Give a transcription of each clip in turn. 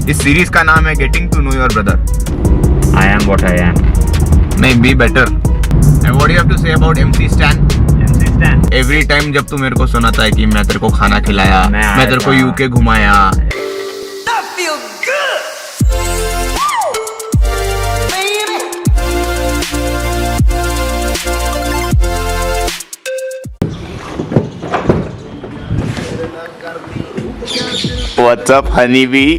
इस सीरीज का नाम है getting to know your brother. I am what I am. नहीं, be better. And what you have to say about MC Stan? MC Stan every time जब तू मेरे को सुनाता है कि मैं तेरे को खाना खिलाया, मैं तेरे को UK घुमाया। What's up, honeybee?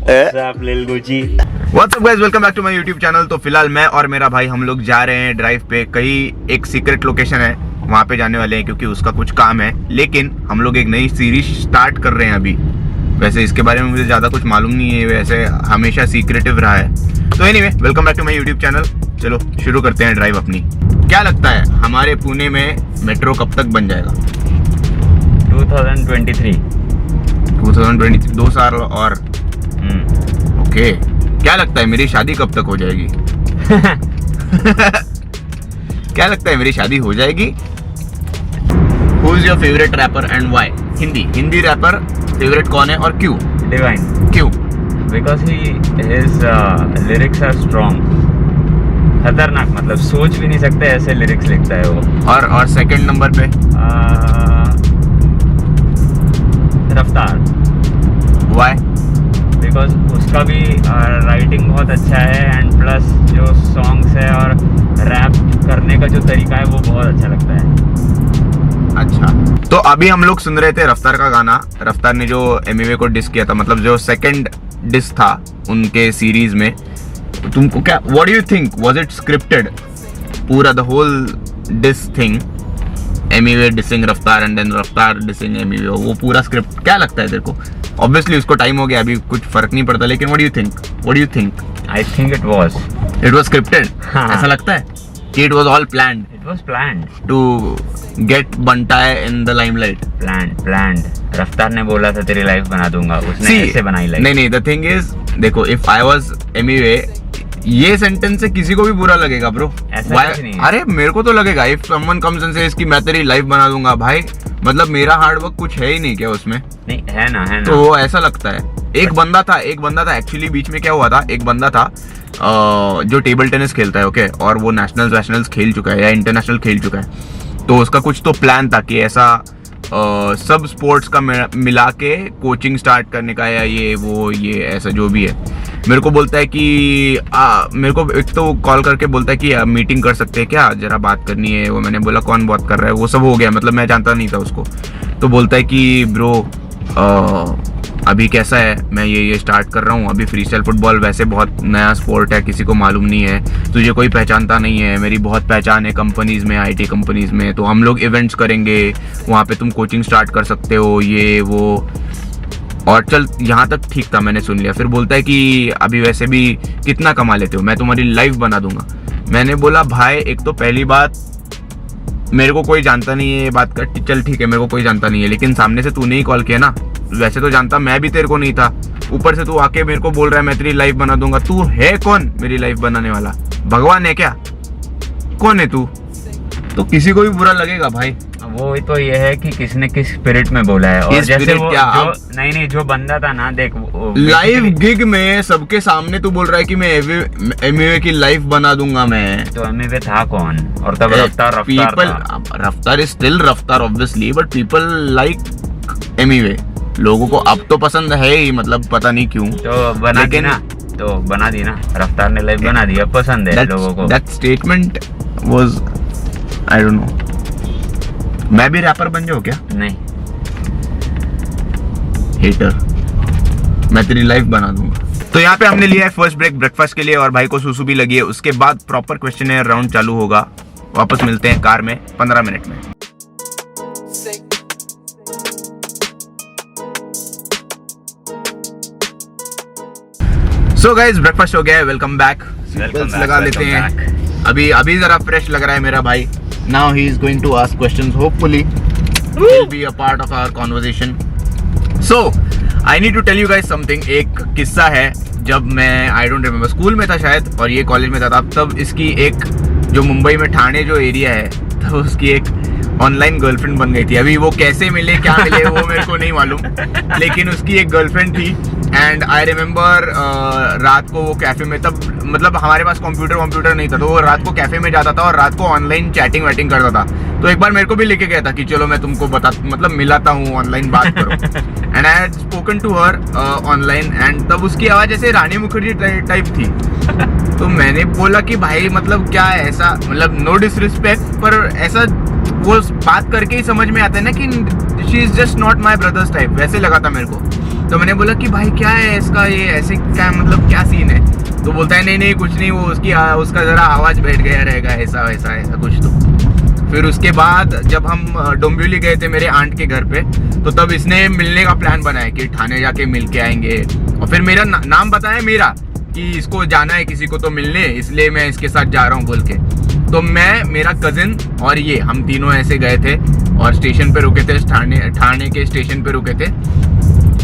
लिल Gucci. What's up guys, welcome back to my YouTube channel। तो फिलहाल मैं और मेरा भाई हम लोग जा रहे हैं ड्राइव पे। कहीं एक सीक्रेट लोकेशन है, वहाँ पे जाने वाले हैं क्योंकि उसका कुछ काम है। लेकिन हम लोग एक नई सीरीज स्टार्ट कर रहे हैं अभी। वैसे इसके बारे में मुझे ज़्यादा कुछ मालूम नहीं है, वैसे हमेशा सीक्रेटिव रहा है। तो anyway, welcome back to my YouTube channel. चलो शुरू करते हैं ड्राइव अपनी। क्या लगता है हमारे पुणे में मेट्रो कब तक बन जाएगा? 2023। 2 साल और ओके। क्या लगता है मेरी शादी कब तक हो जाएगी? क्या लगता है मेरी शादी हो जाएगी? Who is your favorite rapper and why? Hindi rapper favourite कौन है और क्यों? डिवाइन। क्यों? Because his lyrics are strong। खतरनाक, मतलब सोच भी नहीं सकते ऐसे लिरिक्स लिखता है वो। और सेकंड नंबर पे रफ्तार। Why? बिकॉज उसका भी राइटिंग बहुत अच्छा है एंड प्लस जो सॉन्ग्स है और रैप करने का जो तरीका है वो बहुत अच्छा लगता है। अच्छा, तो अभी हम लोग सुन रहे थे रफ्तार का गाना। रफ्तार ने जो एमिवे को डिस किया था, मतलब जो सेकंड डिस था उनके सीरीज में। तुमको क्या, what do you think, was it scripted? पूरा the whole diss thing, Emiway dissing Raftaar and then Raftaar dissing Emiway, वो पूरा स्क्रिप्ट क्या लगता है तेरे को? ऑब्वियसली उसको टाइम हो गया, अभी कुछ फर्क नहीं पड़ता, लेकिन what do you think? I think it was scripted. ऐसा लगता है कि it was all planned. It was planned to get Bantai in the limelight. Planned. Raftaar ने बोला था तेरी लाइफ बना दूंगा, उसने ऐसे बनाई लाइफ। नहीं, द थिंग इज, देखो, इफ आई वाज एमिवे, ये सेंटेंस से किसी को भी बुरा लगेगा ब्रो। ऐसा कुछ नहीं है। अरे मेरे को तो लगेगा, if someone comes and says कि मैं तेरी लाइफ बना दूंगा, भाई मतलब मेरा हार्डवर्क कुछ है ही नहीं क्या उसमें? नहीं है ना। तो वो ऐसा लगता है। एक बंदा था एक्चुअली, बीच में क्या हुआ था, एक बंदा था जो टेबल टेनिस खेलता है, ओके, और वो नेशनल्स खेल चुका है या इंटरनेशनल खेल चुका है। तो उसका कुछ तो प्लान था कि ऐसा सब स्पोर्ट्स का मिला के कोचिंग स्टार्ट करने का, या ये ऐसा जो भी है। मेरे को बोलता है कि मेरे को एक तो कॉल करके बोलता है कि मीटिंग कर सकते हैं क्या, जरा बात करनी है। वो मैंने बोला कौन बात कर रहा है, वो सब हो गया, मतलब मैं जानता नहीं था उसको। तो बोलता है कि ब्रो अभी कैसा है, मैं ये स्टार्ट कर रहा हूँ अभी। फ्री स्टाइल फुटबॉल वैसे बहुत नया स्पोर्ट है, किसी को मालूम नहीं है, तुझे कोई पहचानता नहीं है। मेरी बहुत पहचान है कंपनीज में, IT कंपनीज में, तो हम लोग इवेंट्स करेंगे, वहाँ पे तुम कोचिंग स्टार्ट कर सकते हो, ये वो। और चल, यहाँ तक ठीक था, मैंने सुन लिया। फिर बोलता है कि अभी वैसे भी कितना कमा लेते हो, मैं तुम्हारी लाइफ बना दूंगा। मैंने बोला भाई, एक तो पहली बात, मेरे को कोई जानता नहीं है, ये बात कर, चल ठीक है, मेरे को कोई जानता नहीं है, लेकिन सामने से तूने ही कॉल किया ना, वैसे तो जानता मैं भी तेरे को नहीं था। ऊपर से तू आके मेरे को बोल रहा है मैं तेरी लाइफ बना दूंगा। तू है कौन मेरी लाइफ बनाने वाला? भगवान है क्या? कौन है तू? तो किसी को भी बुरा लगेगा भाई। वो तो ये है कि किसने किस स्पिरिट में बोला है। और जैसे वो क्या नहीं जो बंदा था ना, देख लाइव गिग में सबके सामने तू बोल रहा है कि मैं एमिवे की लाइफ बना दूंगा मैं। तो एमिवे था कौन? और तब रफ्तार इज स्टिल रफ्तार obviously, but people like Emiway. लोगों को अब तो पसंद है ही, मतलब पता नहीं क्यों। तो बना दी ना रफ्तार ने लाइफ बना दी, अब पसंद है लोगों को। That statement was, I don't know. मैं भी रैपर बन जाऊं क्या? नहीं, हेटर, मैं तेरी लाइफ बना दूंगा। तो यहाँ पे हमने लिया है फर्स्ट ब्रेक ब्रेकफास्ट के लिए, और भाई को सुसु भी लगी है। उसके बाद प्रॉपर क्वेश्चन राउंड चालू होगा। वापस मिलते हैं कार में 15 मिनट में। सो गाइस, ब्रेकफास्ट हो गया है, वेलकम बैक। लगा लेते हैं। अभी जरा फ्रेश लग रहा है मेरा भाई। Now he is going to ask questions. Hopefully, he'll be a part of our conversation. So, I need to tell you guys something. एक किस्सा है, जब मैं I don't remember स्कूल में था शायद, और ये कॉलेज में था तब इसकी एक, जो मुंबई में ठाणे जो एरिया है, तो उसकी एक ऑनलाइन गर्लफ्रेंड बन गई थी। अभी वो कैसे मिले क्या मिले वो मेरे को नहीं मालूम, लेकिन उसकी एक गर्लफ्रेंड थी। एंड आई रिमेम्बर रात को वो कैफे में, तब मतलब हमारे पास कंप्यूटर नहीं था, तो वो रात को कैफे में जाता था और रात को ऑनलाइन चैटिंग वैटिंग करता था। तो एक बार मेरे को भी लेके गया था कि चलो मैं तुमको मतलब मिलाता हूँ, ऑनलाइन बात करो। And I had spoken to her online, and तब उसकी आवाज़ ऐसे रानी मुखर्जी टाइप थी। तो मैंने बोला कि भाई मतलब क्या है ऐसा, मतलब नो डिसरिस्पेक्ट, पर ऐसा वो बात करके ही समझ में आता है ना कि she is just not my brothers type, वैसे लगा था मेरे को। तो मैंने बोला कि भाई क्या है इसका, ये ऐसे क्या मतलब क्या सीन है? तो बोलता है नहीं कुछ नहीं, वो उसका जरा आवाज़ बैठ गया रहेगा, ऐसा कुछ। तो फिर उसके बाद जब हम डोंबिवली गए थे मेरे आंट के घर पे, तो तब इसने मिलने का प्लान बनाया कि ठाणे जाके मिल के आएंगे। और फिर मेरा नाम बताया मेरा कि इसको जाना है किसी को तो मिलने, इसलिए मैं इसके साथ जा रहा हूँ बोल के। तो मैं, मेरा कजिन और ये, हम तीनों ऐसे गए थे और स्टेशन पे रुके थे, ठाणे के स्टेशन पे रुके थे।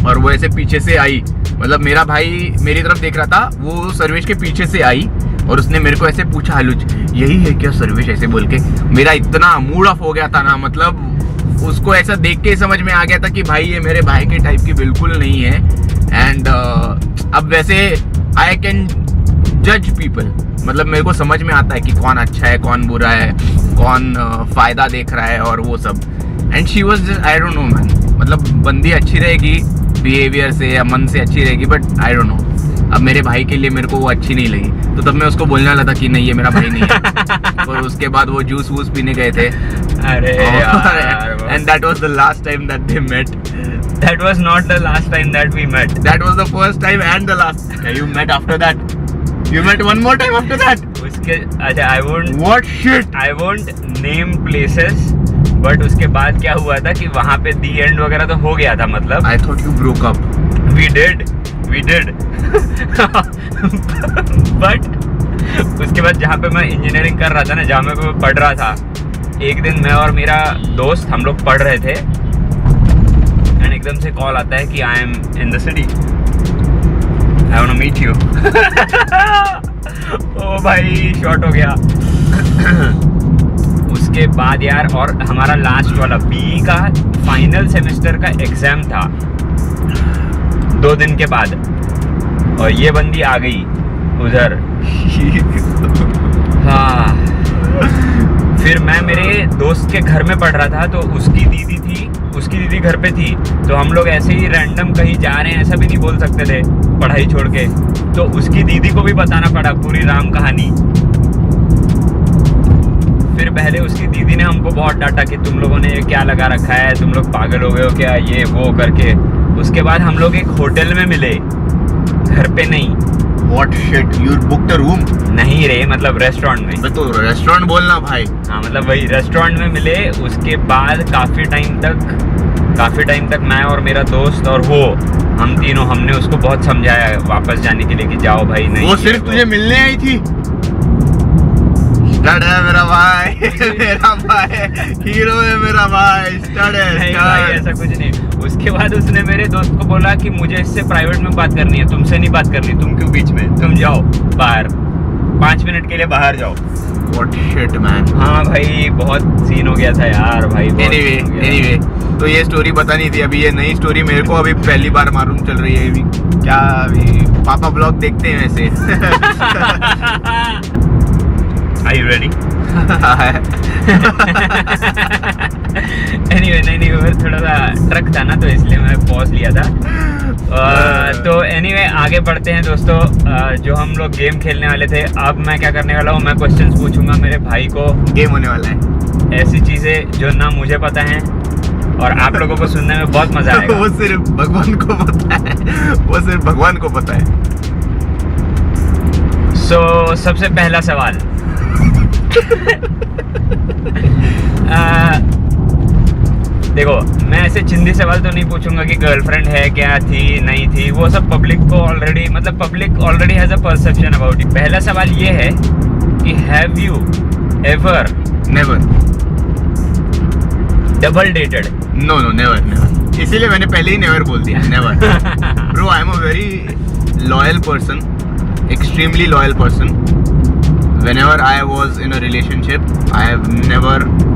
और वो ऐसे पीछे से आई, मतलब मेरा भाई मेरी तरफ देख रहा था, वो सर्वेश के पीछे से आई और उसने मेरे को ऐसे पूछा, हलुच यही है क्या सर्वेश, ऐसे बोल के। मेरा इतना मूड ऑफ हो गया था ना, मतलब उसको ऐसा देख के समझ में आ गया था कि भाई ये मेरे भाई के टाइप की बिल्कुल नहीं है। एंड अब वैसे आई कैन जज पीपल, मतलब मेरे को समझ में आता है कि कौन अच्छा है कौन बुरा है, कौन फायदा देख रहा है और वो सब। And she was just, I don't know man, मतलब बंदी अच्छी रहेगी बिहेवियर से या मन से अच्छी रहेगी, बट आई डोंट नो, अब मेरे भाई के लिए मेरे को वो अच्छी नहीं लगी। तो तब मैं उसको बोलने वाला था कि नहीं ये मेरा भाई नहीं है। और उसके बाद वो जूस वूस पीने गए थे। अरे यार, and that was the last time that they met. That was not the last time that we met. That was the first time and the last. You met after that. You met one more time after that. उसके अच्छा, I won't. What shit? I won't name places. But उसके बाद क्या हुआ था कि वहाँ पे the end वगैरह तो हो गया था, मतलब. I thought you broke up. We did. But उसके बाद जहाँ पे मैं इंजीनियरिंग कर रहा था ना, जहाँ पे मैं पढ़ रहा था, एक दिन मैं और मेरा दोस्त हम लोग पढ़ रहे थे, एंड एकदम से कॉल आता है कि I am in the city, I want to meet you. ओ भाई शॉर्ट हो गया। उसके बाद यार, और हमारा लास्ट वाला बीई का फाइनल सेमेस्टर का एग्जाम था 2 दिन के बाद, और ये बंदी आ गई उधर। हाँ, फिर मैं मेरे दोस्त के घर में पढ़ रहा था, तो उसकी दीदी घर पे थी, तो हम लोग ऐसे ही रैंडम कहीं जा रहे हैं ऐसा भी नहीं बोल सकते थे पढ़ाई छोड़ के। तो उसकी दीदी को भी बताना पड़ा पूरी राम कहानी। फिर पहले उसकी दीदी ने हमको बहुत डांटा कि तुम लोगों ने ये क्या लगा रखा है, तुम लोग पागल हो गए हो क्या, ये वो करके। उसके बाद हम लोग एक होटल में मिले, घर पे नहीं। What shit? You booked a room? नहीं रे, मतलब रेस्टोरेंट में। तो रेस्टोरेंट बोलना भाई। हाँ, मतलब वही रेस्टोरेंट में मिले। उसके बाद काफी टाइम तक मैं और मेरा दोस्त और वो, हम तीनों, हमने उसको बहुत समझाया वापस जाने के लिए कि जाओ भाई, नहीं। वो सिर्फ तुझे मिलने आई थी? स्टड है मेरा भाई, मेरा भाई हीरो है मेरा भाई, स्टड है। नहीं भाई, ऐसा कुछ नहीं। उसके बाद उसने मेरे दोस्त को बोला कि मुझे इससे प्राइवेट में बात करनी है, तुमसे नहीं बात करनी, तुम क्यों बीच में, तुम जाओ बाहर, 5 मिनट के लिए बाहर जाओ। What shit man? हाँ भाई, बहुत सीन हो गया था यार भाई। Anyway, तो ये स्टोरी बतानी थी। अभी ये नई स्टोरी मेरे को अभी पहली बार मालूम चल रही है। अभी पापा ब्लॉग देखते हैं वैसे। Are you ready? Anyway, नहीं, वो थोड़ा सा ट्रक था ना, तो इसलिए मैं पॉज लिया था। तो anyway, आगे बढ़ते हैं दोस्तों। जो हम लोग गेम खेलने वाले थे, अब मैं क्या करने वाला हूँ, मैं क्वेश्चंस पूछूंगा मेरे भाई को। गेम होने वाला है ऐसी चीजें जो ना मुझे पता है और आप लोगों को सुनने में बहुत मजा आएगा। वो सिर्फ भगवान को पता है। So, सबसे पहला सवाल। देखो, मैं ऐसे चिंदी सवाल तो नहीं पूछूंगा कि गर्लफ्रेंड है क्या, थी नहीं थी, वो सब पब्लिक को ऑलरेडी, मतलब public already has a perception about it. पहला सवाल ये है कि have you ever never double dated? No never. इसीलिए मैंने पहले ही नेवर बोल दिया, never. Bro, I am a very loyal person, extremely loyal person. Whenever I was in a relationship, I have never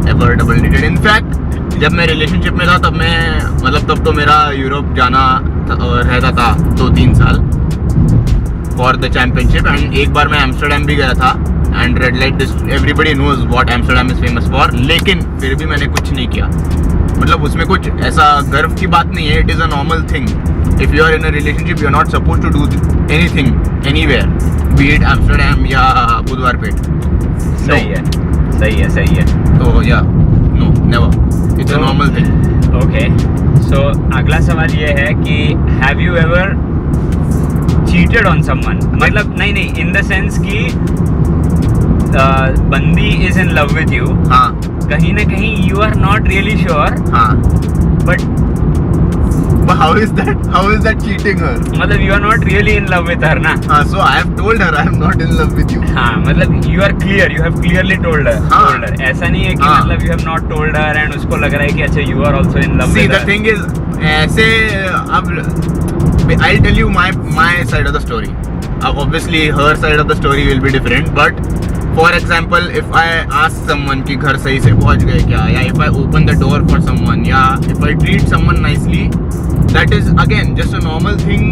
ever double dated. In fact जब मैं relationship में था तब मैं मतलब तब तो मेरा यूरोप जाना रहता था 2-3 साल फॉर द चैंपियनशिप। एंड एक बार मैं एम्स्टर्डम भी गया था and red light everybody knows what Amsterdam is famous for, लेकिन फिर भी मैंने कुछ नहीं किया। मतलब उसमें कुछ ऐसा गर्व की बात नहीं है, it is a normal thing. If you are in a relationship you are not suppose to do anything anywhere, be it Amsterdam या बुधवार पेट। सही है, सही है, सही है। तो या no never, it's a normal thing. Okay, so अगला सवाल ये है कि have you ever cheated on someone? मतलब नहीं, इन द सेंस कि बंदी is in love with you, हाँ कहीं ना कहीं you are not really sure, हाँ, but how is that cheating her? मतलब you are not really in love with her ना। हाँ, so I have told her I am not in love with you. हाँ, मतलब you are clear, you have clearly told हाँ। Her. ऐसा नहीं है कि हाँ। मतलब you have not told her and उसको लग रहा है कि अच्छा you are also in love See, with the her. thing is, ऐसे अब I'll tell you my side of the story. Obviously, her side of the story will be different. But for example, if I ask someone कि घर सही से पहुंच गए क्या, या if I open the door for someone, या if I treat someone nicely, that is again just a normal thing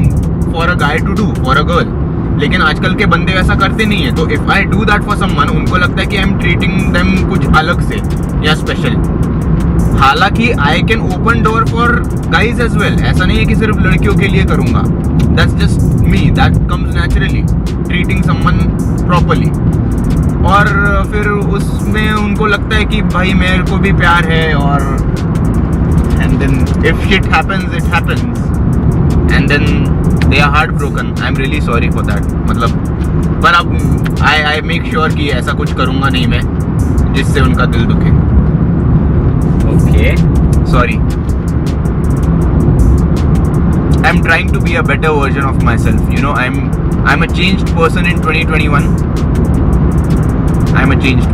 for a guy to do for a girl. लेकिन आजकल के बंदे वैसा करते नहीं है। तो if I do that for someone, उनको लगता है कि I'm treating them कुछ अलग से या स्पेशल। हालांकि I can open door for guys as well, ऐसा नहीं है कि सिर्फ लड़कियों के लिए करूंगा। That's just me, that comes naturally, treating someone properly. और फिर उसमें उनको लगता है कि भाई मेरे को भी प्यार है, और and then if shit happens it happens and then they are heartbroken. I am really sorry for that. मतलब पर अब आई मेक श्योर कि ऐसा कुछ करूंगा नहीं मैं जिससे उनका दिल दुखे। Okay, Sorry. I'm trying to be a better version of myself. You know, I'm a changed person in 2021. I'm a changed